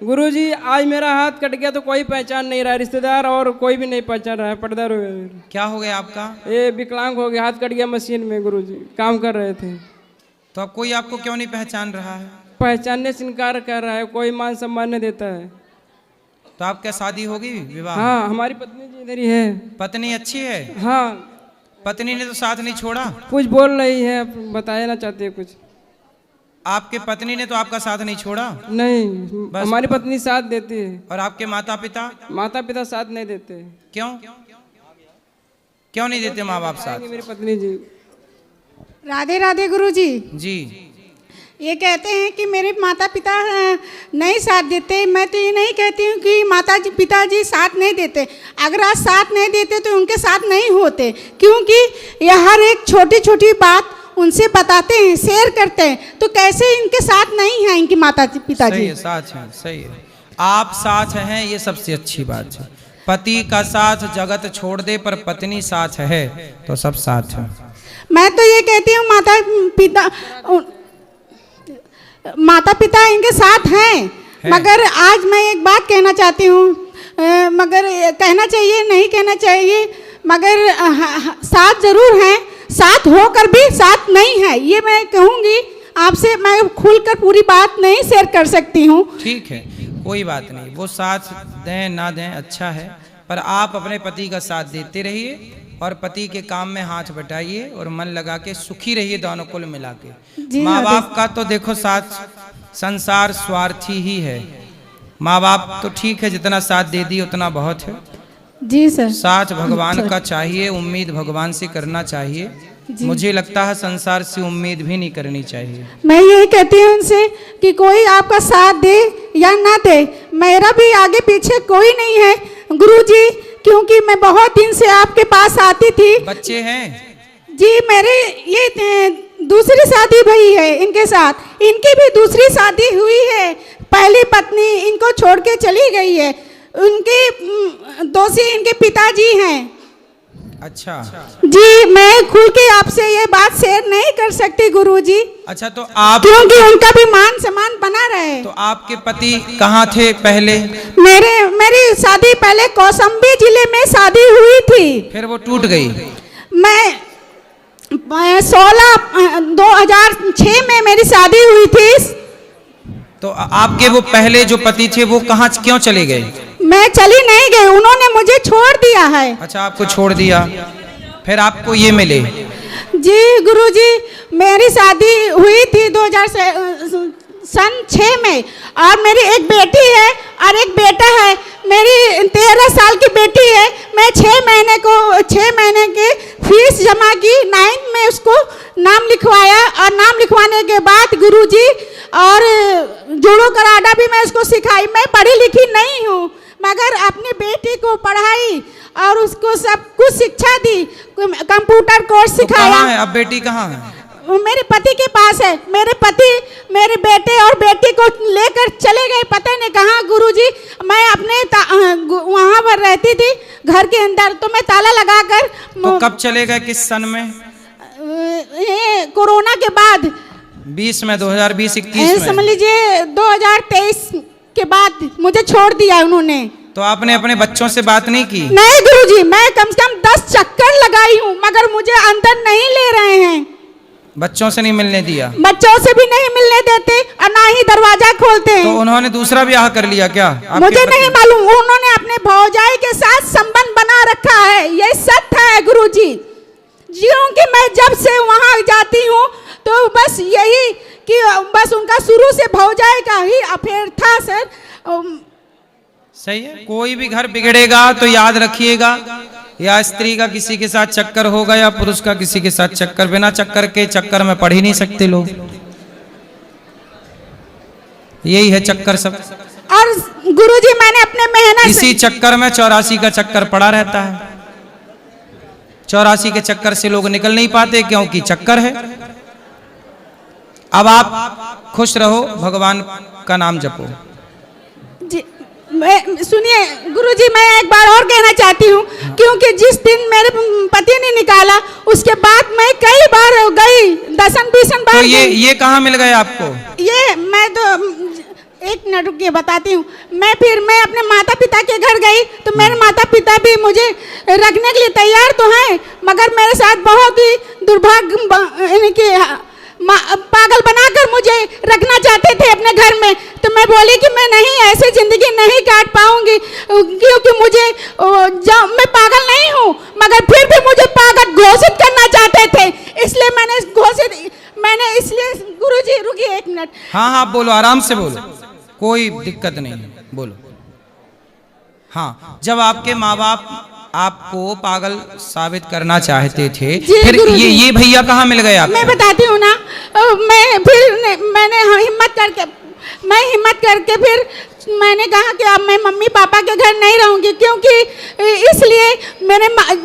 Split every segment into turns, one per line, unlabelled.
गुरुजी आज मेरा हाथ कट गया तो कोई पहचान नहीं रहा, रिश्तेदार और कोई भी नहीं पहचान रहा है। पर्दार
क्या हो गया आपका?
ये विकलांग हो गया, हाथ कट गया मशीन में गुरुजी, काम कर रहे थे।
तो अब कोई आपको क्यों नहीं पहचान रहा है?
पहचानने से इनकार कर रहा है, कोई मान सम्मान नहीं देता है।
तो आपका शादी होगी, विवाह?
हाँ, हमारी पत्नी जी इधर ही है।
पत्नी अच्छी है?
हाँ।
पत्नी ने तो साथ नहीं छोड़ा?
कुछ बोल रही है, बताना चाहती है कुछ।
आपके पत्नी ने तो आपका साथ नहीं छोड़ा?
नहीं, हमारी पत्नी साथ देती है।
और आपके माता पिता?
माता पिता साथ नहीं देते।
क्यों क्यों नहीं देते माँ बाप साथ?
मेरी पत्नी जी।
राधे राधे गुरुजी
जी।
ये कहते हैं कि मेरे माता पिता नहीं साथ देते। मैं तो ये नहीं कहती हूँ कि माता जी पिताजी साथ नहीं देते। अगर आज साथ नहीं देते तो उनके साथ नहीं होते, क्योंकि यह हर एक छोटी छोटी बात उनसे बताते हैं, शेयर करते हैं। तो कैसे इनके साथ नहीं है इनकी माता पिताजी?
सही है, साथ है, सही है। आप साथ हैं, ये सबसे अच्छी बात है। पति का साथ जगत छोड़ दे, पर पत्नी साथ है तो सब साथ है।
मैं तो ये कहती हूँ माता पिता इनके साथ हैं है। मगर आज मैं एक बात कहना चाहती हूँ, मगर कहना चाहिए नहीं कहना चाहिए, मगर साथ जरूर हैं, साथ होकर भी साथ नहीं है, ये मैं कहूँगी आपसे। मैं खुलकर पूरी बात नहीं शेयर कर सकती हूँ।
ठीक है, कोई बात नहीं, वो साथ दें ना दें अच्छा है, पर आप अपने पति का साथ देते रहिए और पति के काम में हाथ बटाइए और मन लगा के सुखी रहिए, दोनों कुल मिला के। माँ बाप का तो देखो साथ, संसार स्वार्थी ही है। माँ बाप तो ठीक है, जितना साथ दे दी उतना बहुत है।
जी सर।
साथ भगवान का चाहिए, उम्मीद भगवान से करना चाहिए। मुझे लगता है संसार से उम्मीद भी नहीं करनी चाहिए।
मैं यही कहती हूँ उनसे कि कोई आपका साथ दे या ना दे, मेरा भी आगे पीछे कोई नहीं है गुरुजी, क्योंकि मैं बहुत दिन से आपके पास आती थी।
बच्चे हैं?
जी, मेरे ये दूसरी शादी भई है इनके साथ, इनकी भी दूसरी शादी हुई है। पहली पत्नी इनको छोड़ के चली गई है, उनके दोषी इनके पिताजी हैं।
अच्छा
जी, मैं खुल के आपसे ये बात शेयर नहीं कर सकती गुरुजी।
अच्छा, तो आप,
क्योंकि उनका भी मान सम्मान बना रहे।
तो आपके पति कहाँ थे पहले?
मेरी शादी पहले कौशाम्बी जिले में शादी हुई थी,
फिर वो टूट गई।
मैं 2006 में मेरी शादी हुई थी।
तो आपके वो पहले जो पति थे वो कहाँ क्यों चले गए?
मैं चली नहीं गई, उन्होंने मुझे छोड़ दिया है।
अच्छा, आपको छोड़ दिया, फिर आपको ये मिले?
जी गुरुजी, मेरी शादी हुई थी 2006 में, और मेरी एक बेटी है और एक बेटा है। मेरी 13 साल की बेटी है। मैं 6 महीने के फीस जमा की, 9th में उसको नाम लिखवाया, और नाम लिखवाने के बाद गुरुजी और जुड़ो कराडा भी मैं उसको सिखाई। मैं पढ़ी लिखी नहीं हूँ, मगर अपनी बेटी को पढ़ाई और उसको सब कुछ शिक्षा दी, कंप्यूटर कोर्स सिखाया।
कहाँ है अब बेटी, कहाँ है?
मेरे पति के पास है। मेरे पति मेरे बेटे और बेटी को लेकर चले गए पता नहीं कहाँ गुरुजी। मैं अपने वहाँ पर रहती थी घर के अंदर, तो मैं ताला लगाकर।
तो कब चले गए, किस सन में?
कोरोना के बाद,
20 में, 2020-21 में
समझ लीजिए। 2023 के बाद मुझे छोड़ दिया उन्होंने।
तो आपने अपने बच्चों से बात नहीं की?
नहीं गुरुजी, मैं कम से कम 10 चक्कर लगाई हूँ, मगर मुझे अंदर नहीं ले रहे हैं।
बच्चों से नहीं मिलने दिया?
बच्चों से भी नहीं मिलने देते और ना ही दरवाजा खोलते हैं।
तो उन्होंने दूसरा ब्याह कर लिया क्या?
मुझे नहीं मालूम, उन्होंने अपने भौजाई के साथ संबंध बना रखा है, ये सत्य है गुरुजी। क्योंकि मैं जब से वहाँ जाती हूँ तो बस यही कि बस उनका शुरू से भौजाई का ही अफेयर था सर।
सही है, कोई भी घर बिगड़ेगा तो याद रखिएगा, या स्त्री का किसी के साथ चक्कर होगा या पुरुष का किसी के साथ चक्कर। बिना चक्कर के चक्कर में पढ़ ही नहीं सकते लोग, यही है चक्कर सब।
और गुरुजी मैंने अपने मेहनत
इसी चक्कर में 84 का चक्कर पड़ा रहता है। 84 के चक्कर से लोग निकल नहीं पाते, क्योंकि चक्कर है। अब आप खुश रहो, भगवान का नाम जपो।
सुनिए गुरुजी, मैं एक बार और कहना चाहती हूँ, क्योंकि जिस दिन मेरे पति ने निकाला उसके बाद मैं कई बार गई, 10-20 बार।
तो ये कहाँ मिल गए आपको?
ये मैं तो एक मिनट रुकिए, बताती हूँ। मैं अपने माता पिता के घर गई तो मेरे माता पिता भी मुझे रखने के लिए तैयार तो हैं, मगर मेरे साथ बहुत ही दुर्भाग्य पागल बनाकर मुझे रखना चाहते थे अपने घर में। तो मैं बोली कि मैं नहीं, ऐसे ज़िंदगी नहीं काट पाऊंगी, क्योंकि मुझे मैं पागल नहीं हूँ, मगर फिर भी मुझे पागल घोषित करना चाहते थे। इसलिए मैंने इसलिए गुरुजी रुकिए एक मिनट।
हाँ हाँ बोलो, आराम से बोलो, कोई दिक्कत नहीं है, बोलो। हाँ, जब आपके माँ बाप आपको पागल साबित करना चाहते थे, फिर ये भैया कहाँ मिल गए आपको?
मैं बताती हूँ ना। मैंने हिम्मत करके फिर मैंने कहा कि अब मैं मम्मी पापा के घर नहीं रहूँगी, क्योंकि इसलिए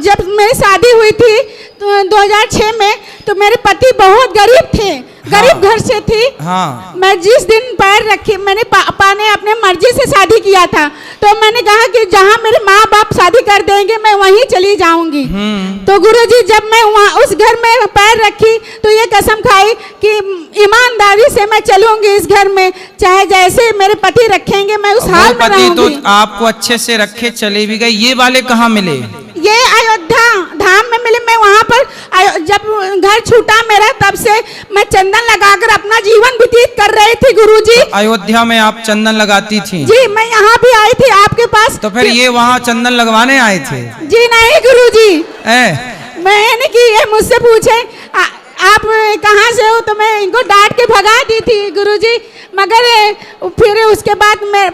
जब मेरी शादी हुई थी तो 2006 में, तो मेरे पति बहुत गरीब थे, गरीब घर से थी।
हाँ। मैं
जिस दिन पैर रखी, मैंने पापा ने अपने मर्जी से शादी किया था, तो मैंने कहा कि जहाँ मेरे माँ बाप शादी कर देंगे मैं वहीं चली जाऊंगी। तो गुरुजी जब मैं वहाँ उस घर में पैर रखी तो ये कसम खाई कि ईमानदारी से मैं चलूंगी इस घर में, चाहे जैसे मेरे पति रखेंगे मैं उस हाल में रहूंगी।
तो आपको अच्छे से रखे चले भी गए, ये वाले कहाँ मिले?
ये अयोध्या धाम में मिले। मैं वहाँ पर जब घर छूटा मेरा, तब से मैं चंदन लगाकर अपना जीवन व्यतीत कर रही थी गुरुजी।
तो अयोध्या में आप चंदन लगाती थी?
जी, मैं यहाँ भी आई थी आपके पास।
तो फिर ये वहाँ चंदन लगवाने आए थे?
जी नहीं गुरुजी, मैंने कि ये मुझसे पूछे आप कहाँ से हो, तो मैं इनको डांट के भगा दी थी गुरुजी। मगर फिर उसके बाद मैं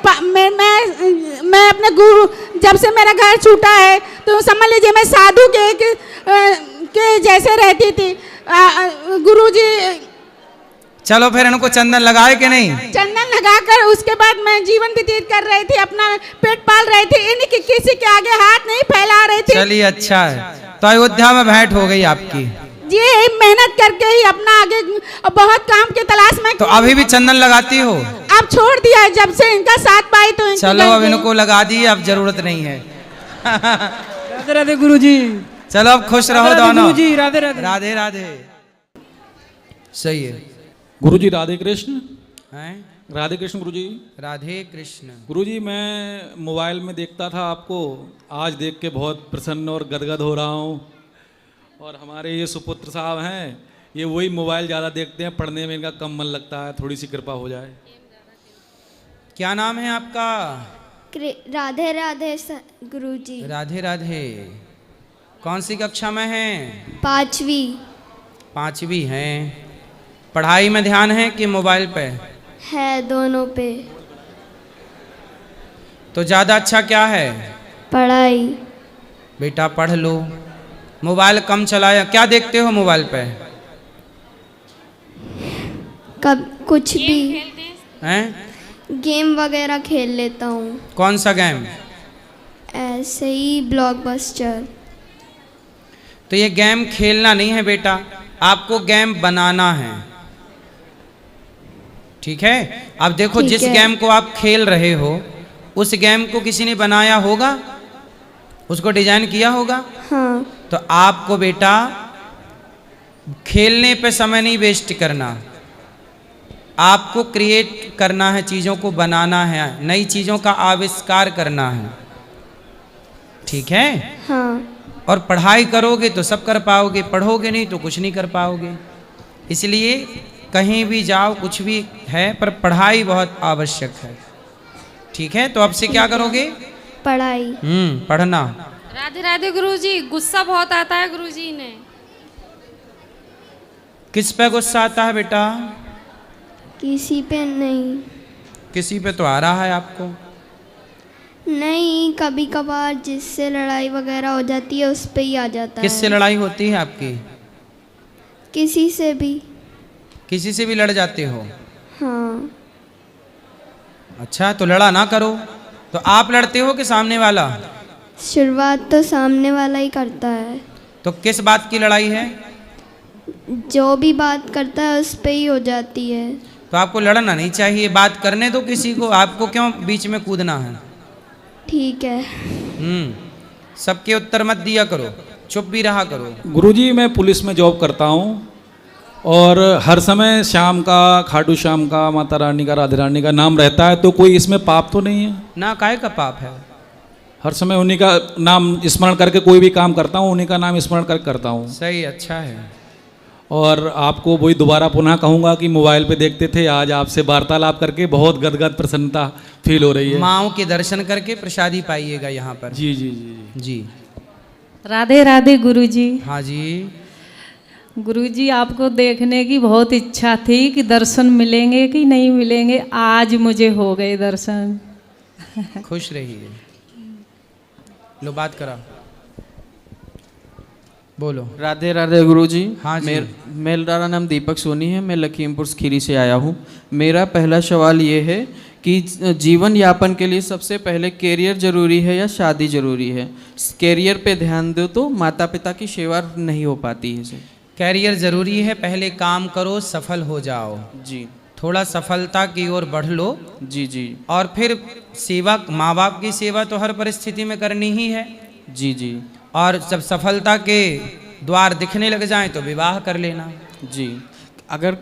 अपने गुरु, जब से मेरा घर छूटा है तो समझ लीजिए मैं साधु के जैसे रहती थी गुरुजी।
चलो फिर इनको चंदन लगाए कि नहीं?
चंदन लगाकर उसके बाद मैं जीवन व्यतीत कर रही थी, अपना पेट पाल रही थी, इनकी किसी के आगे हाथ नहीं फैला रही थी।
चलिए अच्छा है, तो अयोध्या में भेंट हो गई आपकी।
जी, मेहनत करके ही अपना आगे बहुत काम के तलाश में।
तो अभी भी चंदन लगाती हो?
अब छोड़ दिया है, जब से इनका साथ पाई तो
चलो अब इनको लगा दी, अब जरूरत नहीं है।
राधे राधे गुरुजी।
चलो अब खुश रहो दोनों।
गुरुजी राधे राधे।
राधे राधे। सही है
गुरुजी। राधे कृष्ण।
हैं?
राधे कृष्ण गुरुजी।
राधे कृष्ण।
गुरुजी मैं मोबाइल में देखता था आपको, आज देख के बहुत प्रसन्न और गदगद हो रहा हूँ। और हमारे ये सुपुत्र साहब हैं, ये वही मोबाइल ज़्यादा देखते हैं, पढ़ने में इनका कम मन लगता है, थोड़ी सी कृपा हो जाए।
क्या नाम है आपका?
राधे राधे गुरुजी।
राधे राधे। कौन सी कक्षा में हैं?
5वीं।
5वीं हैं। पढ़ाई में ध्यान है कि मोबाइल पे
है? दोनों पे।
तो ज़्यादा अच्छा क्या है?
पढ़ाई।
बेटा पढ़ लो, मोबाइल कम चलाया। क्या देखते हो मोबाइल पे?
कब कुछ भी
हैं?
गेम वगैरह खेल लेता हूँ।
कौन सा गेम?
ऐसे ही ब्लॉकबस्टर।
तो ये गेम खेलना नहीं है बेटा, आपको गेम बनाना है, ठीक है? अब देखो जिस गेम को आप खेल रहे हो उस गेम को किसी ने बनाया होगा, उसको डिजाइन किया होगा।
हाँ।
तो आपको बेटा खेलने पे समय नहीं वेस्ट करना, आपको क्रिएट करना है, चीज़ों को बनाना है, नई चीज़ों का आविष्कार करना है, ठीक है?
हाँ।
और पढ़ाई करोगे तो सब कर पाओगे, पढ़ोगे नहीं तो कुछ नहीं कर पाओगे। इसलिए कहीं भी जाओ, कुछ भी है, पर पढ़ाई बहुत आवश्यक है, ठीक है? तो अब से क्या करोगे?
पढ़ाई।
पढ़ना।
राधे राधे गुरुजी। गुस्सा बहुत आता है गुरुजी ने।
किस पे गुस्सा आता है बेटा?
किसी पे नहीं।
किसी पे तो आ रहा है आपको।
नहीं, कभी कभार जिससे लड़ाई वगैरह हो जाती है उस पे ही आ जाता है।
किससे लड़ाई होती है आपकी?
किसी से भी।
किसी से भी लड़ जाते हो?
हाँ।
अच्छा, तो लड़ा ना करो। तो आप लड़ते हो कि सामने वाला?
शुरुआत तो सामने वाला ही करता है।
तो किस बात की लड़ाई है?
जो भी बात करता है उस पे ही हो जाती है।
तो आपको लड़ना नहीं चाहिए, बात करने दो किसी को, आपको क्यों बीच में कूदना है?
ठीक है।
सबके उत्तर मत दिया करो, चुप भी रहा करो।
गुरुजी मैं पुलिस में जॉब करता हूँ और हर समय श्याम का, खाटू श्याम का, माता रानी का, राधा रानी का नाम रहता है, तो कोई इसमें पाप तो नहीं है?
ना काहे का पाप है?
हर समय उन्हीं का नाम स्मरण करके कोई भी काम करता हूँ, उन्हीं का नाम स्मरण करके करता हूँ।
सही, अच्छा है।
और आपको वही दोबारा पुनः कहूँगा कि मोबाइल पे देखते थे, आज आपसे वार्तालाप करके बहुत गदगद प्रसन्नता फील हो रही है।
माँओं के दर्शन करके प्रसादी पाइएगा यहाँ पर।
जी जी जी
जी।
राधे राधे गुरुजी।
हाँ जी।
गुरुजी, आपको देखने की बहुत इच्छा थी कि दर्शन मिलेंगे कि नहीं मिलेंगे, आज मुझे हो गए दर्शन।
खुश रहिए। लो बात करा, बोलो।
राधे राधे गुरुजी।
हाँ जी।
मेरा नाम दीपक सोनी है, मैं लखीमपुर खीरी से आया हूँ। मेरा पहला सवाल ये है कि जीवन यापन के लिए सबसे पहले कैरियर जरूरी है या शादी जरूरी है? कैरियर पे ध्यान दो तो माता पिता की सेवा नहीं हो पाती है सर।
कैरियर जरूरी है, पहले काम करो, सफल हो जाओ।
जी।
थोड़ा सफलता की ओर बढ़ लो।
जी जी।
और फिर सेवा, माँ बाप की सेवा तो हर परिस्थिति में करनी ही है।
जी जी।
और जब सफलता के द्वार दिखने लग जाएं तो विवाह कर लेना।
जी। अगर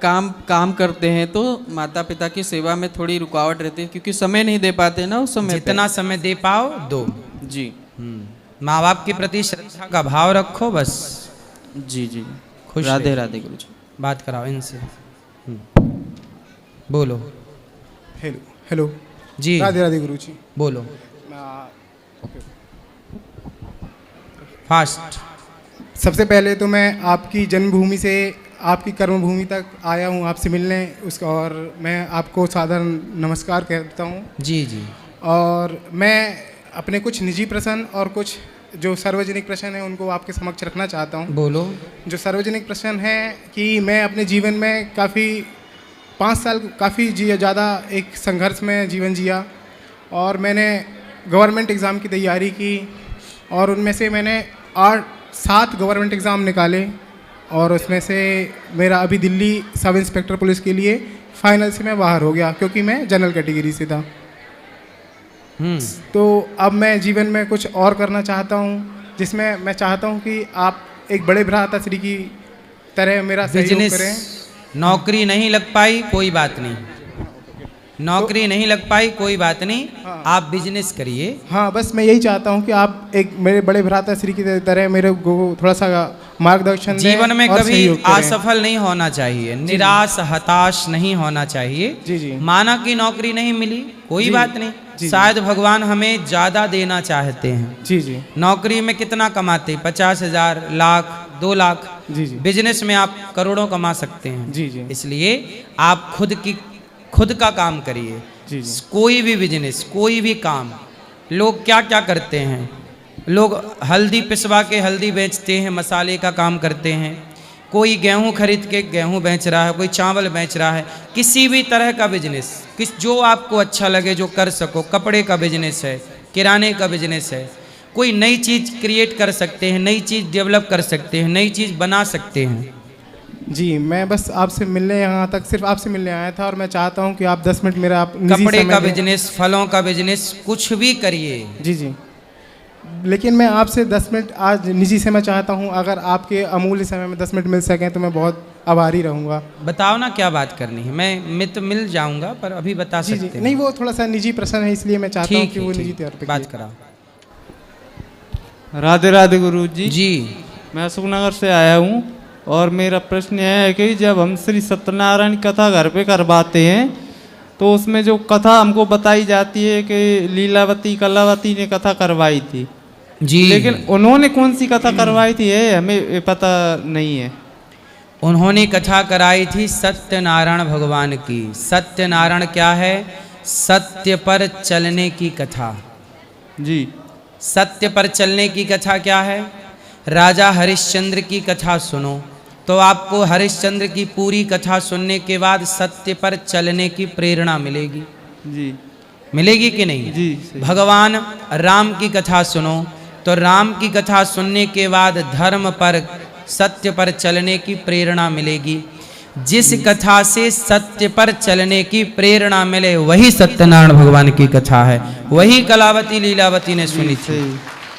काम करते हैं तो माता पिता की सेवा में थोड़ी रुकावट रहती है, क्योंकि समय नहीं दे पाते ना उस समय।
जितना समय दे पाओ दो।
जी।
माँ बाप के प्रति श्रद्धा का भाव रखो बस।
जी जी।
खुश
राधे
रहिए।
राधे गुरुजी।
बात कराओ इनसे। बोलो।
Hello hello.
जी।
राधे राधे गुरुजी।
बोलो फास्ट।
सबसे पहले तो मैं आपकी जन्मभूमि से आपकी कर्मभूमि तक आया हूँ आपसे मिलने, उसका, और मैं आपको साधारण नमस्कार कहता हूँ।
जी जी।
और मैं अपने कुछ निजी प्रश्न और कुछ जो सार्वजनिक प्रश्न हैं उनको आपके समक्ष रखना चाहता हूँ।
बोलो।
जो सार्वजनिक प्रश्न है कि मैं अपने जीवन में काफ़ी 5 साल काफ़ी ज़्यादा एक संघर्ष में जीवन जिया, और मैंने गवर्नमेंट एग्ज़ाम की तैयारी की, और उनमें से मैंने 7 गवर्नमेंट एग्ज़ाम निकाले, और उसमें से मेरा अभी दिल्ली सब इंस्पेक्टर पुलिस के लिए फाइनल से मैं बाहर हो गया, क्योंकि मैं जनरल कैटेगरी से था। तो अब मैं जीवन में कुछ और करना चाहता हूँ, जिसमें मैं चाहता हूँ कि आप एक बड़े भ्राता श्री की तरह मेरा सहयोग करें।
नौकरी नहीं लग पाई कोई बात नहीं, नौकरी नहीं लग पाई कोई बात नहीं।
हाँ।
आप बिजनेस करिए।
हाँ, बस मैं यही चाहता हूँ कि आप एक मेरे बड़े भ्राता श्री की तरह मेरे को थोड़ा सा मार्गदर्शन दें
जीवन में
और
कभी
सहयोग करें।
असफल नहीं होना चाहिए, निराश हताश नहीं होना चाहिए।
जी जी।
माना कि नौकरी नहीं मिली कोई
जी,
बात नहीं,
जी,
शायद भगवान हमें ज़्यादा देना चाहते हैं।
जी जी।
नौकरी में कितना कमाते, 50,000, लाख, 2 लाख।
जी जी।
बिजनेस में आप करोड़ों कमा सकते हैं।
जी जी।
इसलिए आप खुद का काम करिए।
जी जी।
कोई भी बिजनेस, कोई भी काम। लोग क्या क्या करते हैं, लोग हल्दी पिसवा के हल्दी बेचते हैं, मसाले का काम करते हैं, कोई गेहूं खरीद के गेहूं बेच रहा है, कोई चावल बेच रहा है। किसी भी तरह का बिजनेस, जो आपको अच्छा लगे, जो कर सको। कपड़े का बिजनेस है, किराने का बिजनेस है, कोई नई चीज़ क्रिएट कर सकते हैं, नई चीज़ डेवलप कर सकते हैं, नई चीज़ बना सकते हैं।
जी, मैं बस आपसे मिलने यहाँ तक सिर्फ आपसे मिलने आया था, और मैं चाहता हूँ कि आप 10 मिनट मेरा आप निजी
कपड़े
समय
का
दें।
बिजनेस, फलों का बिजनेस, कुछ भी करिए।
जी जी। लेकिन मैं आपसे 10 मिनट आज निजी समय चाहता हूँ, अगर आपके अमूल्य समय में 10 मिनट मिल सकें तो मैं बहुत आभारी रहूँगा।
बताओ ना क्या बात करनी है। मैं तो मिल जाऊंगा, पर अभी बता
जी जी।
सकते हैं।
नहीं, वो थोड़ा सा निजी प्रश्न है, इसलिए मैं चाहता हूँ
ठीक
कि
है,
वो
ठीक
निजी
है।
तौर पे
बात
किए।
कराओ।
राधे राधे गुरुजी।
जी।
मैं अशोकनगर से आया हूँ, और मेरा प्रश्न यह है कि जब हम श्री सत्यनारायण कथा घर पे करवाते हैं तो उसमें जो कथा हमको बताई जाती है कि लीलावती कलावती ने कथा करवाई थी।
जी।
लेकिन उन्होंने कौन सी कथा करवाई थी है हमें पता नहीं है।
उन्होंने कथा कराई थी सत्यनारायण भगवान की। सत्यनारायण क्या है? सत्य पर चलने की कथा।
जी।
सत्य पर चलने की कथा क्या है? राजा हरिश्चंद्र की कथा सुनो तो आपको हरिश्चंद्र की पूरी कथा सुनने के बाद सत्य पर चलने की प्रेरणा मिलेगी।
जी।
मिलेगी कि नहीं?
जी, सही।
भगवान राम की कथा सुनो तो राम की कथा सुनने के बाद धर्म पर, सत्य पर चलने की प्रेरणा मिलेगी। जिस कथा से सत्य पर चलने की प्रेरणा मिले वही सत्यनारायण भगवान की कथा है, वही कलावती लीलावती ने सुनी थी।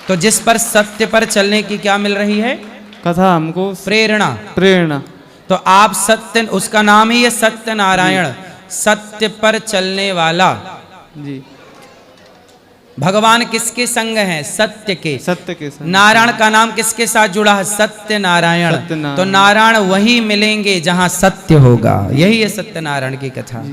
तो जिस पर सत्य पर चलने की क्या मिल रही है?
कथा हमको
प्रेरणा।
प्रेरणा।
तो आप सत्य, उसका नाम ही है सत्य नारायण, सत्य पर चलने वाला।
जी।
भगवान किसके संग हैं? सत्य के।
सत्य के संग।
नारायण का नाम किसके साथ जुड़ा है? सत्य नारायण।
सत्यनारायण।
तो नारायण वही मिलेंगे जहां सत्य होगा। यही है सत्यनारायण की कथा।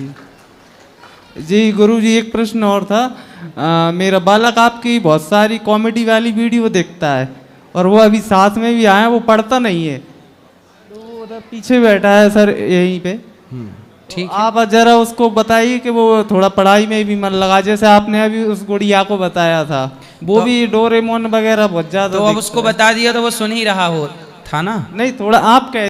जी गुरुजी, एक प्रश्न और था। मेरा बालक आपकी बहुत सारी कॉमेडी वाली वीडियो देखता है और वो अभी साथ में भी आया, वो पढ़ता नहीं है, तो वो उधर पीछे बैठा है सर यहीं पे।
ठीक
तो आप जरा उसको बताइए कि वो थोड़ा पढ़ाई में भी मन लगा, जैसे आपने अभी उस गुड़िया को बताया था, वो
तो,
भी डोरेमोन वगैरह बहुत ज्यादा
तो अब उसको बता दिया तो वो सुन ही रहा हो था ना।
नहीं, थोड़ा आप कह